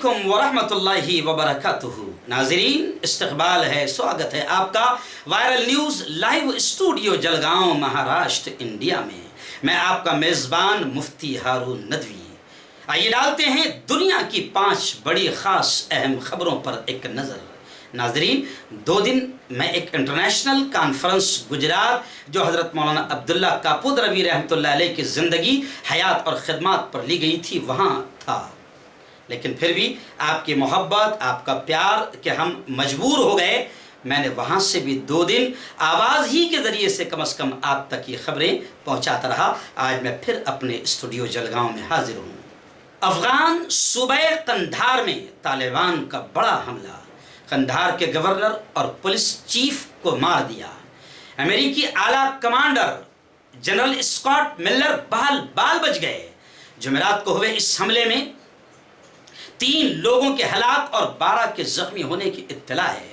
علیکم ورحمۃ وبرکاتہ ناظرین، استقبال ہے، سواگت ہے آپ کا viral news live studio Jalgaon Maharashtra India میں۔ میں آپ کا میزبان مفتی ہارون ندوی۔ آئیے ڈالتے ہیں دنیا کی 5 بڑی خاص اہم خبروں پر ایک نظر۔ ناظرین، 2 دن میں ایک انٹرنیشنل کانفرنس گجرات جو حضرت مولانا عبداللہ کاپود روی رحمۃ اللہ علیہ کی زندگی، حیات اور خدمات پر لی گئی تھی، وہاں تھا، لیکن پھر بھی آپ کی محبت، آپ کا پیار کہ ہم مجبور ہو گئے، میں نے وہاں سے بھی 2 دن آواز ہی کے ذریعے سے کم از کم آپ تک یہ خبریں پہنچاتا رہا۔ آج میں پھر اپنے اسٹوڈیو جلگاؤں میں حاضر ہوں۔ افغان صوبہ قندھار میں طالبان کا بڑا حملہ، قندھار کے گورنر اور پولیس چیف کو مار دیا۔ امریکی اعلیٰ کمانڈر جنرل اسکاٹ ملر بال بچ گئے۔ جمعرات کو ہوئے اس حملے میں 3 لوگوں کے ہلاک اور 12 کے زخمی ہونے کی اطلاع ہے۔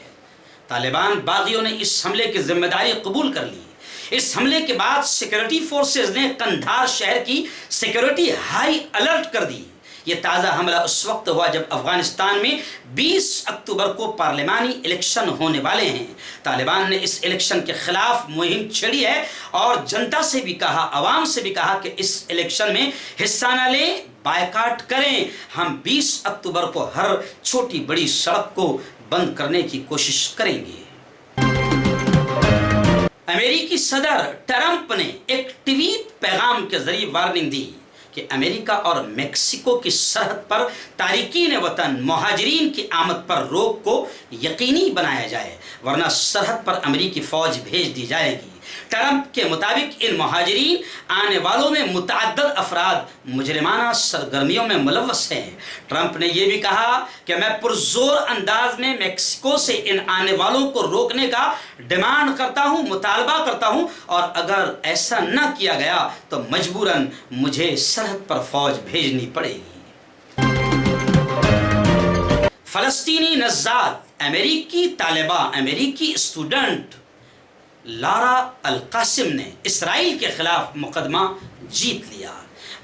طالبان باغیوں نے اس حملے کی ذمہ داری قبول کر لی۔ اس حملے کے بعد سیکورٹی فورسز نے قندھار شہر کی سیکورٹی ہائی الرٹ کر دی۔ یہ تازہ حملہ اس وقت ہوا جب افغانستان میں 20 اکتوبر کو پارلیمانی الیکشن ہونے والے ہیں۔ طالبان نے اس الیکشن کے خلاف مہم چھیڑی ہے اور جنتا سے بھی کہا، عوام سے بھی کہا کہ اس الیکشن میں حصہ نہ لیں، بائیکاٹ کریں۔ ہم 20 اکتوبر کو ہر چھوٹی بڑی سڑک کو بند کرنے کی کوشش کریں گے۔ امریکی صدر ٹرمپ نے ایک ٹویٹ پیغام کے ذریعے وارننگ دی کہ امریکہ اور میکسیکو کی سرحد پر تارکین وطن مہاجرین کی آمد پر روک کو یقینی بنایا جائے، ورنہ سرحد پر امریکی فوج بھیج دی جائے گی۔ ٹرمپ کے مطابق ان مہاجرین آنے والوں میں متعدد افراد مجرمانہ سرگرمیوں میں ملوث ہیں۔ ٹرمپ نے یہ بھی کہا کہ میں پرزور انداز میں میکسیکو سے ان آنے والوں کو روکنے کا ڈیمانڈ کرتا ہوں، مطالبہ کرتا ہوں، اور اگر ایسا نہ کیا گیا تو مجبوراً مجھے سرحد پر فوج بھیجنی پڑے گی۔ فلسطینی نژاد امریکی طالبہ، امریکی اسٹوڈنٹ لارا القاسم نے اسرائیل کے خلاف مقدمہ جیت لیا۔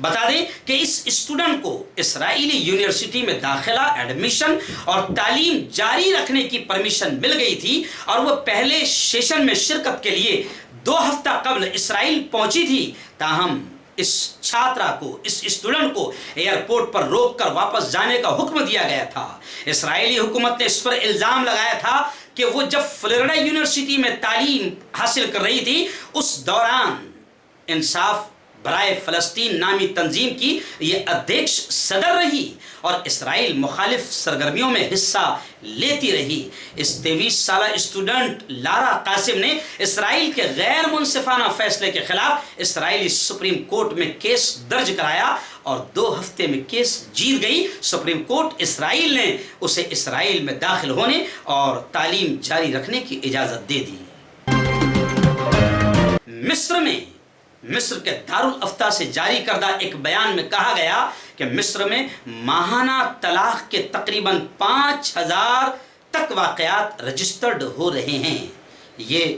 بتا دیں کہ اس اسٹوڈنٹ کو اسرائیلی یونیورسٹی میں داخلہ، ایڈمیشن اور تعلیم جاری رکھنے کی پرمیشن مل گئی تھی اور وہ پہلے سیشن میں شرکت کے لیے 2 ہفتہ قبل اسرائیل پہنچی تھی۔ تاہم اس چھاترا کو، اس اسٹوڈنٹ کو ایئرپورٹ پر روک کر واپس جانے کا حکم دیا گیا تھا۔ اسرائیلی حکومت نے اس پر الزام لگایا تھا کہ وہ جب فلوریڈا یونیورسٹی میں تعلیم حاصل کر رہی تھی، اس دوران انصاف برائے فلسطین نامی تنظیم کی یہ ادھیکش صدر رہی اور اسرائیل مخالف سرگرمیوں میں حصہ لیتی رہی۔ اس 23 سالہ اسٹوڈنٹ لارا قاسم نے اسرائیل کے غیر منصفانہ فیصلے کے خلاف اسرائیلی سپریم کورٹ میں کیس درج کرایا اور 2 ہفتے میں کیس جیت گئی۔ سپریم کورٹ اسرائیل نے اسے اسرائیل میں داخل ہونے اور تعلیم جاری رکھنے کی اجازت دے دی۔ مصر کے دارالفتہ سے جاری کردہ ایک بیان میں کہا گیا کہ مصر میں ماہانہ طلاق کے تقریباً 5000 تک واقعات رجسٹرڈ ہو رہے ہیں۔ یہ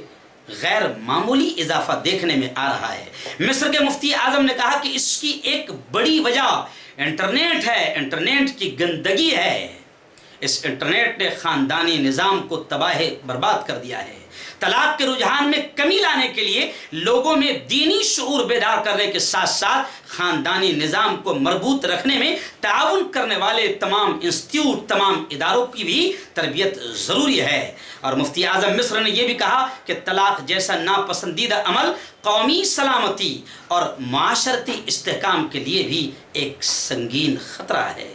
غیر معمولی اضافہ دیکھنے میں آ رہا ہے۔ مصر کے مفتی اعظم نے کہا کہ اس کی ایک بڑی وجہ انٹرنیٹ ہے، انٹرنیٹ کی گندگی ہے۔ اس انٹرنیٹ نے خاندانی نظام کو تباہ برباد کر دیا ہے۔ طلاق کے رجحان میں کمی لانے کے لیے لوگوں میں دینی شعور بیدار کرنے کے ساتھ ساتھ خاندانی نظام کو مربوط رکھنے میں تعاون کرنے والے تمام انسٹیٹیوٹ، تمام اداروں کی بھی تربیت ضروری ہے۔ اور مفتی اعظم مصر نے یہ بھی کہا کہ طلاق جیسا ناپسندیدہ عمل قومی سلامتی اور معاشرتی استحکام کے لیے بھی ایک سنگین خطرہ ہے۔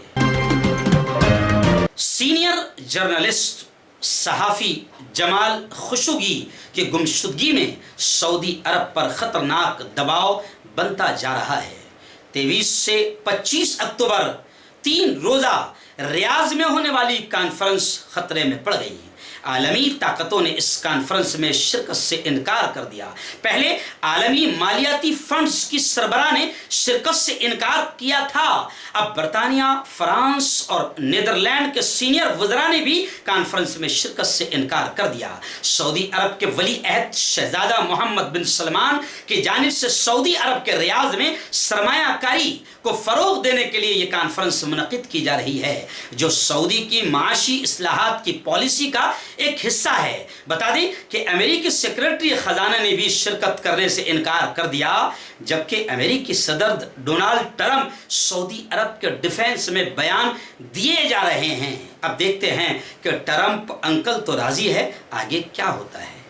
سینئر جرنلسٹ صحافی جمال خشوگی کی گمشدگی میں سعودی عرب پر خطرناک دباؤ بنتا جا رہا ہے۔ 23 سے 25 اکتوبر 3 روزہ ریاض میں ہونے والی کانفرنس خطرے میں پڑ گئی۔ عالمی طاقتوں نے اس کانفرنس میں شرکت سے انکار کر دیا۔ پہلے عالمی مالیاتی فنڈز کی سربراہ نے شرکت سے انکار کیا تھا، اب برطانیہ، فرانس اور نیدرلینڈ کے سینئر وزراء نے بھی کانفرنس میں شرکت سے انکار کر دیا۔ سعودی عرب کے ولی عہد شہزادہ محمد بن سلمان کی جانب سے سعودی عرب کے ریاض میں سرمایہ کاری کو فروغ دینے کے لیے یہ کانفرنس منعقد کی جا رہی ہے، جو سعودی کی معاشی اصلاحات کی پالیسی کا ایک حصہ ہے۔ بتا دیں کہ امریکی سیکرٹری خزانہ نے بھی شرکت کرنے سے انکار کر دیا، جبکہ امریکی صدر ڈونالڈ ٹرمپ سعودی عرب کے ڈیفنس میں بیان دیے جا رہے ہیں۔ اب دیکھتے ہیں کہ ٹرمپ انکل تو راضی ہے، آگے کیا ہوتا ہے۔